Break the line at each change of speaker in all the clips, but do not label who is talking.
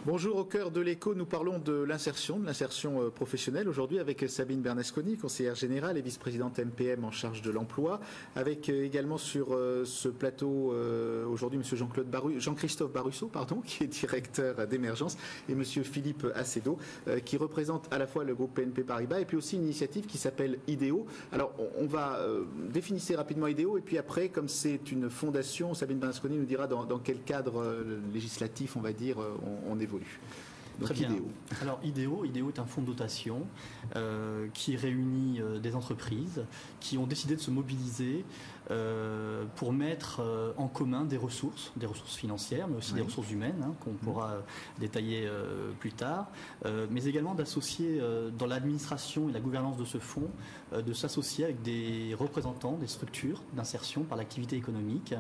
Bonjour, au cœur de l'écho, nous parlons de l'insertion professionnelle aujourd'hui avec Sabine Bernasconi, conseillère générale et vice-présidente MPM en charge de l'emploi, avec également sur ce plateau aujourd'hui Monsieur Jean-Christophe Barusso, qui est directeur d'émergence, et Monsieur Philippe Acedo, qui représente à la fois le groupe BNP Paribas et puis aussi une initiative qui s'appelle IDEO. Alors on va définir rapidement IDEO et puis après, comme c'est une fondation, Sabine Bernasconi nous dira dans quel cadre législatif, on va dire, on évolue. Donc,
très bien.
IDEO.
Alors IDEO est un fonds de dotation qui réunit des entreprises qui ont décidé de se mobiliser pour mettre en commun des ressources financières, mais aussi des ressources humaines, qu'on pourra détailler plus tard, mais également d'associer dans l'administration et la gouvernance de ce fonds, de s'associer avec des représentants des structures d'insertion par l'activité économique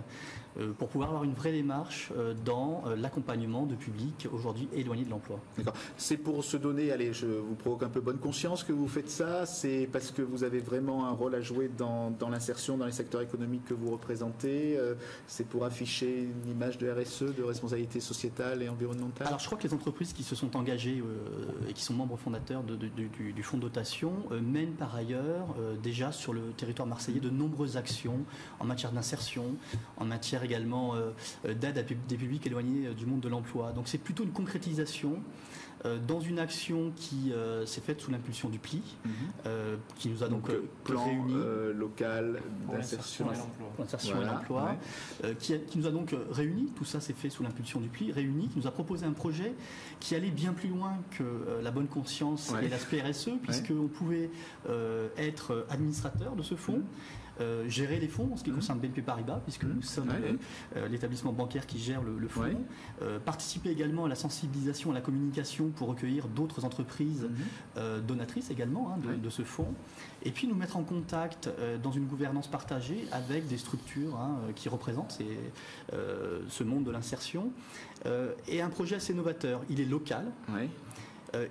pour pouvoir avoir une vraie démarche dans l'accompagnement de publics aujourd'hui éloignés de l'emploi.
D'accord. C'est pour se donner, allez, je vous provoque un peu bonne conscience que vous faites ça, c'est parce que vous avez vraiment un rôle à jouer dans l'insertion, dans les secteurs économiques que vous représentez, c'est pour afficher une image de RSE, de responsabilité sociétale et environnementale?
Alors je crois que les entreprises qui se sont engagées et qui sont membres fondateurs du fonds de dotation mènent par ailleurs déjà sur le territoire marseillais de nombreuses actions en matière d'insertion, en matière également d'aide à des publics éloignés du monde de l'emploi. Donc c'est plutôt une concrétisation dans une action qui s'est faite sous l'impulsion du PLI, qui nous a donc
plan
réunis
local d'insertion
et l'emploi, qui nous a donc réunis. Tout ça s'est fait sous l'impulsion du PLI, réunis, qui nous a proposé un projet qui allait bien plus loin que la bonne conscience et l'aspect RSE, puisqu'on pouvait être administrateur de ce fonds. Gérer les fonds en ce qui concerne BNP Paribas, puisque nous sommes l'établissement bancaire qui gère le fonds, participer également à la sensibilisation, à la communication pour recueillir d'autres entreprises donatrices également de ce fonds, et puis nous mettre en contact dans une gouvernance partagée avec des structures qui représentent ce monde de l'insertion, et un projet assez novateur. Il est local.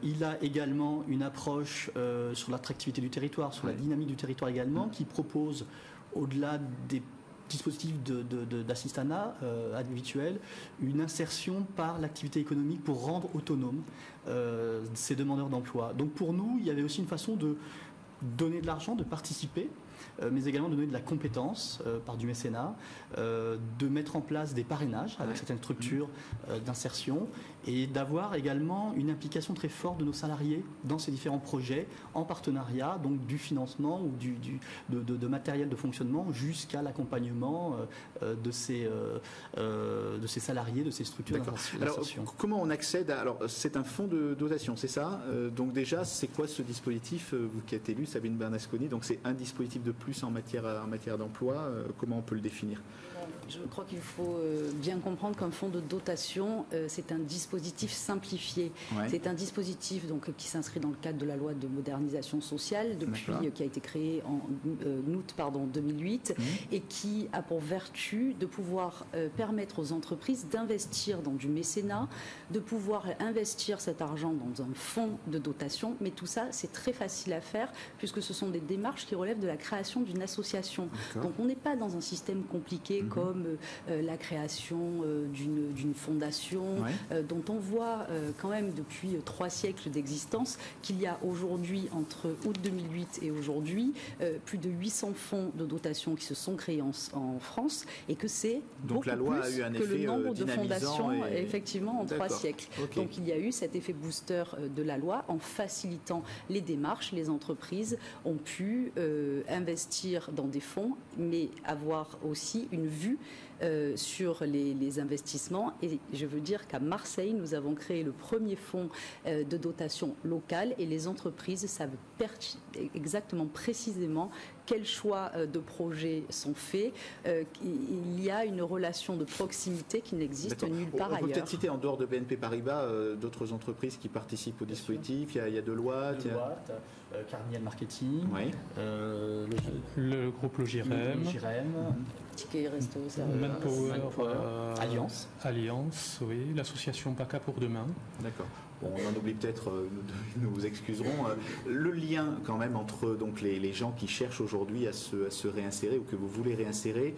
Il a également une approche sur l'attractivité du territoire, sur la dynamique du territoire également, qui propose, au-delà des dispositifs d'assistanat habituel, une insertion par l'activité économique pour rendre autonomes ces demandeurs d'emploi. Donc pour nous, il y avait aussi une façon de donner de l'argent, de participer, mais également de donner de la compétence par du mécénat, de mettre en place des parrainages avec certaines structures d'insertion, et d'avoir également une implication très forte de nos salariés dans ces différents projets, en partenariat, donc du financement ou de matériel de fonctionnement jusqu'à l'accompagnement de ces salariés, de ces structures d'insertion.
Alors, comment on accède à... Alors, c'est un fonds de dotation, c'est ça? Donc déjà, c'est quoi ce dispositif, vous qui êtes élu, Sabine Bernasconi? Donc c'est un dispositif de plus en matière d'emploi. Comment on peut le définir?
Je crois qu'il faut bien comprendre qu'un fonds de dotation, c'est un dispositif simplifié. C'est un dispositif donc, qui s'inscrit dans le cadre de la loi de modernisation sociale, qui a été créée en août 2008, et qui a pour vertu de pouvoir permettre aux entreprises d'investir dans du mécénat, de pouvoir investir cet argent dans un fonds de dotation, mais tout ça, c'est très facile à faire, puisque ce sont des démarches qui relèvent de la création d'une association. Donc on n'est pas dans un système compliqué comme la création d'une fondation, dont on voit quand même depuis 3 siècles d'existence qu'il y a aujourd'hui, entre août 2008 et aujourd'hui, plus de 800 fonds de dotation qui se sont créés en France, et que c'est beaucoup
la loi
plus
a eu un
que le
effet
nombre de fondations effectivement en 3 siècles. Donc il y a eu cet effet booster de la loi en facilitant les démarches. Les entreprises ont pu investir dans des fonds, mais avoir aussi une vue sur les investissements. Et je veux dire qu'à Marseille, nous avons créé le premier fonds de dotation locale, et les entreprises savent exactement, précisément quels choix de projets sont faits. Il y a une relation de proximité qui n'existe nulle part ailleurs.
On peut peut-être citer en dehors de BNP Paribas d'autres entreprises qui participent au dispositif. Il y a Deloitte.
Carniel Marketing,
oui.
Le groupe Logirem,
Ticket Resto,
Manpower,
Alliance,
oui, l'association PACA pour demain.
D'accord. Bon, on en oublie peut-être, nous vous excuserons. Le lien quand même entre donc, les gens qui cherchent aujourd'hui à se réinsérer ou que vous voulez réinsérer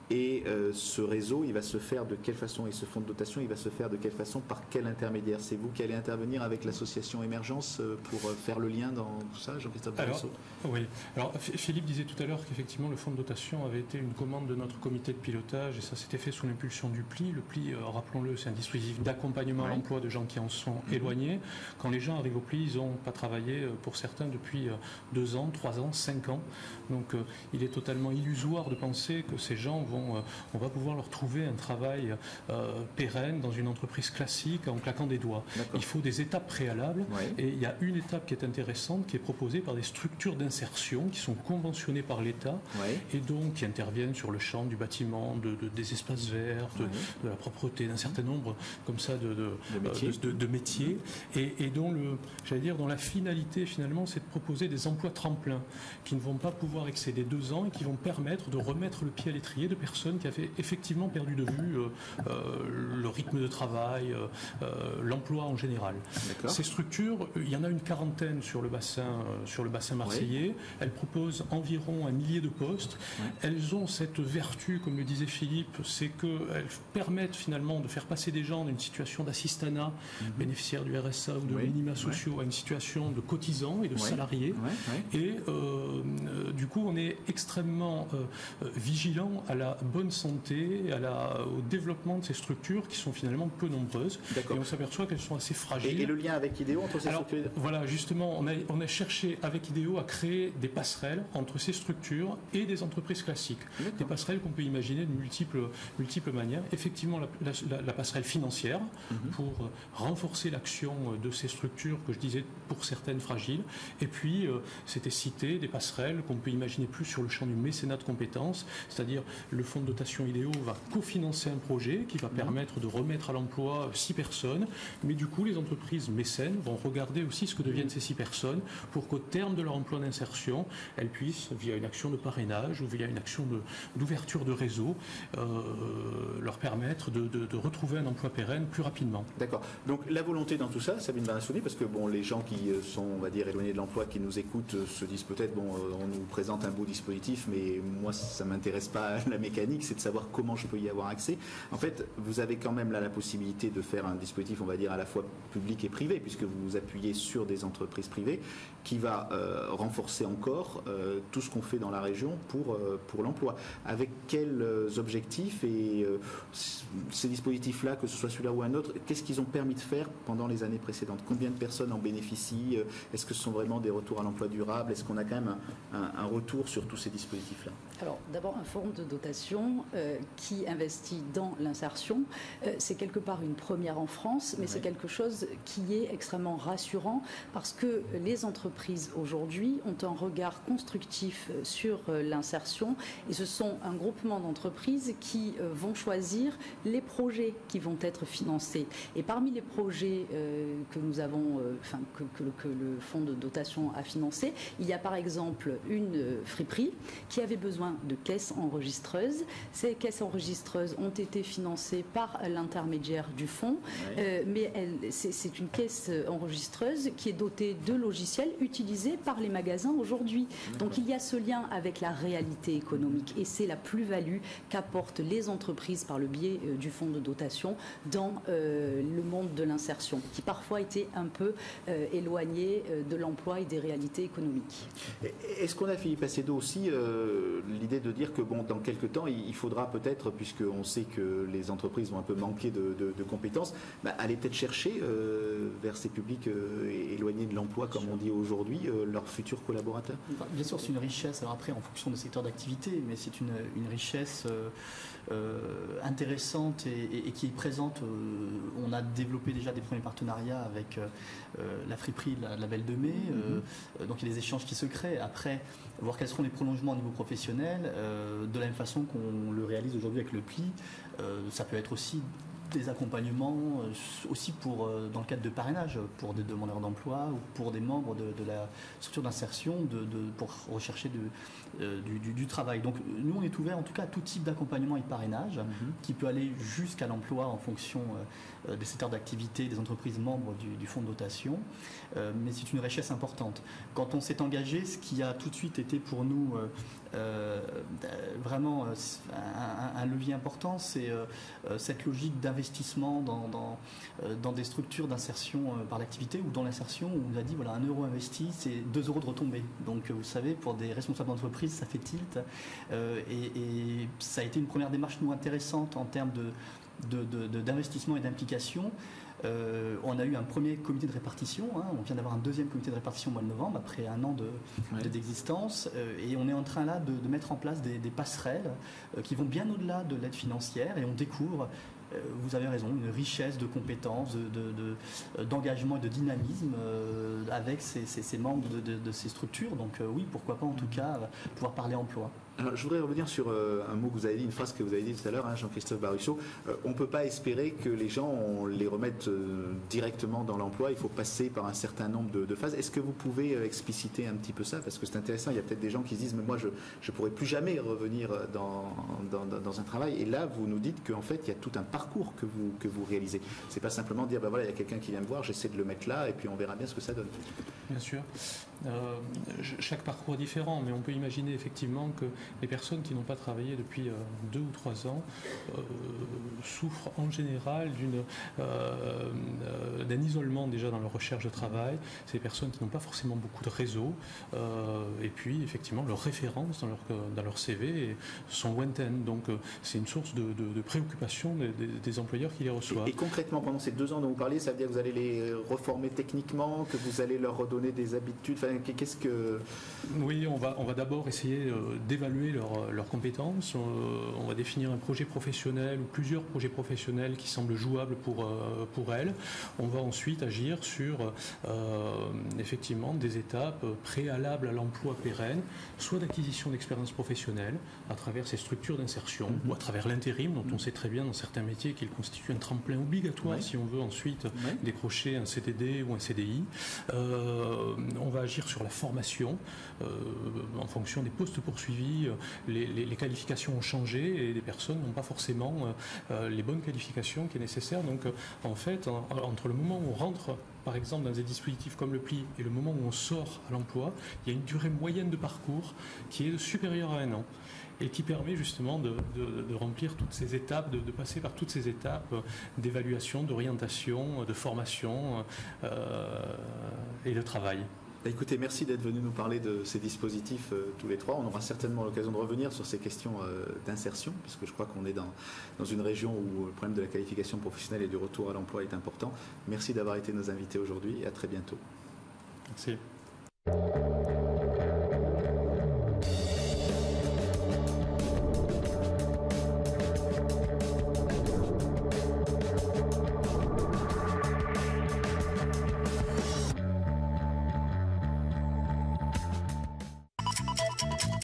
et ce réseau, il va se faire de quelle façon, et ce fonds de dotation, il va se faire de quelle façon, par quel intermédiaire? C'est vous qui allez intervenir avec l'association Émergence pour faire le lien dans tout ça, Jean-Christophe Barresso?
Oui. Alors Philippe disait tout à l'heure qu'effectivement le fonds de dotation avait été une commande de notre comité de pilotage et ça s'était fait sous l'impulsion du PLI. Le PLI, rappelons-le, c'est un dispositif d'accompagnement à l'emploi de gens qui en sont éloignés. Quand les gens arrivent au PLI, ils n'ont pas travaillé pour certains depuis 2 ans, 3 ans, 5 ans. Donc il est totalement illusoire de penser que ces gens on va pouvoir leur trouver un travail pérenne dans une entreprise classique en claquant des doigts. Il faut des étapes préalables et il y a une étape qui est intéressante qui est proposée par des structures d'insertion qui sont conventionnées par l'État et donc qui interviennent sur le champ du bâtiment, des espaces verts, de la propreté, d'un certain nombre comme ça de métiers et dont dont la finalité finalement c'est de proposer des emplois tremplins qui ne vont pas pouvoir excéder 2 ans et qui vont permettre de remettre le pied à l'étrier de personnes qui avaient effectivement perdu de vue le rythme de travail, l'emploi en général. Ces structures, il y en a une quarantaine sur le bassin marseillais. Elles proposent environ 1 millier de postes. Elles ont cette vertu, comme le disait Philippe, c'est qu'elles permettent finalement de faire passer des gens d'une situation d'assistanat, bénéficiaires du RSA ou de minima sociaux, à une situation de cotisants et de salariés. Et du coup, on est extrêmement vigilant à la bonne santé, au développement de ces structures qui sont finalement peu nombreuses. Et on s'aperçoit qu'elles sont assez fragiles.
Et le lien avec IDEO entre ces structures?
Voilà, justement, on a cherché avec IDEO à créer des passerelles entre ces structures et des entreprises classiques. Des passerelles qu'on peut imaginer de multiples manières. Effectivement, la passerelle financière pour renforcer l'action de ces structures que je disais pour certaines fragiles. Et puis, c'était cité des passerelles qu'on peut imaginer plus sur le champ du mécénat de compétences, c'est-à-dire le fonds de dotation IDEO va cofinancer un projet qui va permettre de remettre à l'emploi 6 personnes, mais du coup les entreprises mécènes vont regarder aussi ce que deviennent ces 6 personnes pour qu'au terme de leur emploi d'insertion, elles puissent, via une action de parrainage ou via une action d'ouverture de réseau, leur permettre de retrouver un emploi pérenne plus rapidement.
D'accord. Donc la volonté dans tout ça, Sabine Barresso, parce que bon, les gens qui sont, on va dire, éloignés de l'emploi, qui nous écoutent, se disent peut-être, bon, on nous présente un beau dispositif, mais moi ça ne m'intéresse pas la mécanique, c'est de savoir comment je peux y avoir accès. En fait, vous avez quand même là la possibilité de faire un dispositif, on va dire, à la fois public et privé, puisque vous vous appuyez sur des entreprises privées, qui va renforcer encore tout ce qu'on fait dans la région pour l'emploi. Avec quels objectifs et ces dispositifs-là, que ce soit celui-là ou un autre, qu'est-ce qu'ils ont permis de faire pendant les années précédentes? Combien de personnes en bénéficient? Est-ce que ce sont vraiment des retours à l'emploi durable? Est-ce qu'on a quand même un retour sur tous ces dispositifs-là?
Alors, d'abord, un fonds de dotation qui investit dans l'insertion, c'est quelque part une première en France, mais c'est quelque chose qui est extrêmement rassurant parce que les entreprises aujourd'hui ont un regard constructif sur l'insertion et ce sont un groupement d'entreprises qui vont choisir les projets qui vont être financés. Et parmi les projets que nous avons, que le fonds de dotation a financé, il y a par exemple une friperie qui avait besoin de caisses enregistreuses. Ces caisses enregistreuses ont été financées par l'intermédiaire du fonds, mais c'est une caisse enregistreuse qui est dotée de logiciels utilisés par les magasins aujourd'hui. Donc il y a ce lien avec la réalité économique et c'est la plus-value qu'apportent les entreprises par le biais du fonds de dotation dans le monde de l'insertion, qui parfois était un peu éloigné de l'emploi et des réalités économiques.
Est-ce qu'on a, Philippe Acedo, aussi l'idée de dire que bon, dans quelques temps, il faudra peut-être, puisqu'on sait que les entreprises vont un peu manquer de compétences, aller peut-être chercher vers ces publics éloignés de l'emploi, comme on dit aujourd'hui, leurs futurs collaborateurs?
Bien sûr, c'est une richesse. Alors après, en fonction des secteurs d'activité, mais c'est une richesse intéressante et qui est présente. On a développé déjà des premiers partenariats avec la friperie, la Belle de Mai. Donc il y a des échanges qui se créent. Après, voir quels seront les prolongements au niveau professionnel, de la même façon qu'on le réalise aujourd'hui avec le PLI. Ça peut être aussi des accompagnements aussi dans le cadre de parrainage pour des demandeurs d'emploi ou pour des membres de la structure d'insertion pour rechercher du travail. Donc nous on est ouvert en tout cas à tout type d'accompagnement et de parrainage qui peut aller jusqu'à l'emploi en fonction des secteurs d'activité des entreprises membres du fonds de dotation, mais c'est une richesse importante. Quand on s'est engagé, ce qui a tout de suite été pour nous vraiment un levier important, c'est cette logique d'investissement dans des structures d'insertion par l'activité ou dans l'insertion où on nous a dit voilà, 1 euro investi, c'est 2 euros de retombée. Donc vous savez, pour des responsables d'entreprise, ça fait tilt. Et ça a été une première démarche nous intéressante en termes d'investissement et d'implication. On a eu un premier comité de répartition, on vient d'avoir un deuxième comité de répartition au mois de novembre après 1 an d'existence, et on est en train là de mettre en place des passerelles qui vont bien au-delà de l'aide financière, et on découvre, vous avez raison, une richesse de compétences, d'engagement et de dynamisme avec ces membres de ces structures. Donc oui, pourquoi pas en tout cas pouvoir parler emploi.
Alors, je voudrais revenir sur un mot que vous avez dit, une phrase que vous avez dit tout à l'heure, Jean-Christophe Baruchot. On ne peut pas espérer que les gens, on les remette directement dans l'emploi. Il faut passer par un certain nombre de phases. Est-ce que vous pouvez expliciter un petit peu ça? Parce que c'est intéressant. Il y a peut-être des gens qui se disent, mais moi, je ne pourrai plus jamais revenir dans un travail. Et là, vous nous dites qu'en fait, il y a tout un parcours que vous réalisez. Ce n'est pas simplement dire, ben voilà, il y a quelqu'un qui vient me voir, j'essaie de le mettre là, et puis on verra bien ce que ça donne.
Bien sûr. Chaque parcours est différent, mais on peut imaginer effectivement que les personnes qui n'ont pas travaillé depuis 2 ou 3 ans souffrent en général d'un isolement déjà dans leur recherche de travail. C'est des personnes qui n'ont pas forcément beaucoup de réseau, et puis effectivement leurs références dans leur CV sont lointaines. Donc c'est une source de préoccupation des employeurs qui les reçoivent.
Et concrètement, pendant ces 2 ans dont vous parlez, ça veut dire que vous allez les reformer techniquement, que vous allez leur redonner des habitudes. Enfin, qu'est-ce que...
Oui, on va d'abord essayer d'évaluer leurs compétences. On va définir un projet professionnel ou plusieurs projets professionnels qui semblent jouables pour elles. On va ensuite agir sur effectivement des étapes préalables à l'emploi pérenne, soit d'acquisition d'expérience professionnelle à travers ces structures d'insertion ou à travers l'intérim, dont on sait très bien dans certains métiers qu'il constitue un tremplin obligatoire si on veut ensuite décrocher un CDD ou un CDI. On va agir sur la formation en fonction des postes poursuivis. Les qualifications ont changé et les personnes n'ont pas forcément les bonnes qualifications qui est nécessaire. Donc en fait, entre le moment où on rentre par exemple dans des dispositifs comme le PLI et le moment où on sort à l'emploi, il y a une durée moyenne de parcours qui est supérieure à 1 an et qui permet justement de remplir toutes ces étapes, de passer par toutes ces étapes d'évaluation, d'orientation, de formation et de travail.
Écoutez, merci d'être venu nous parler de ces dispositifs tous les 3. On aura certainement l'occasion de revenir sur ces questions d'insertion, puisque je crois qu'on est dans une région où le problème de la qualification professionnelle et du retour à l'emploi est important. Merci d'avoir été nos invités aujourd'hui et à très bientôt.
Merci.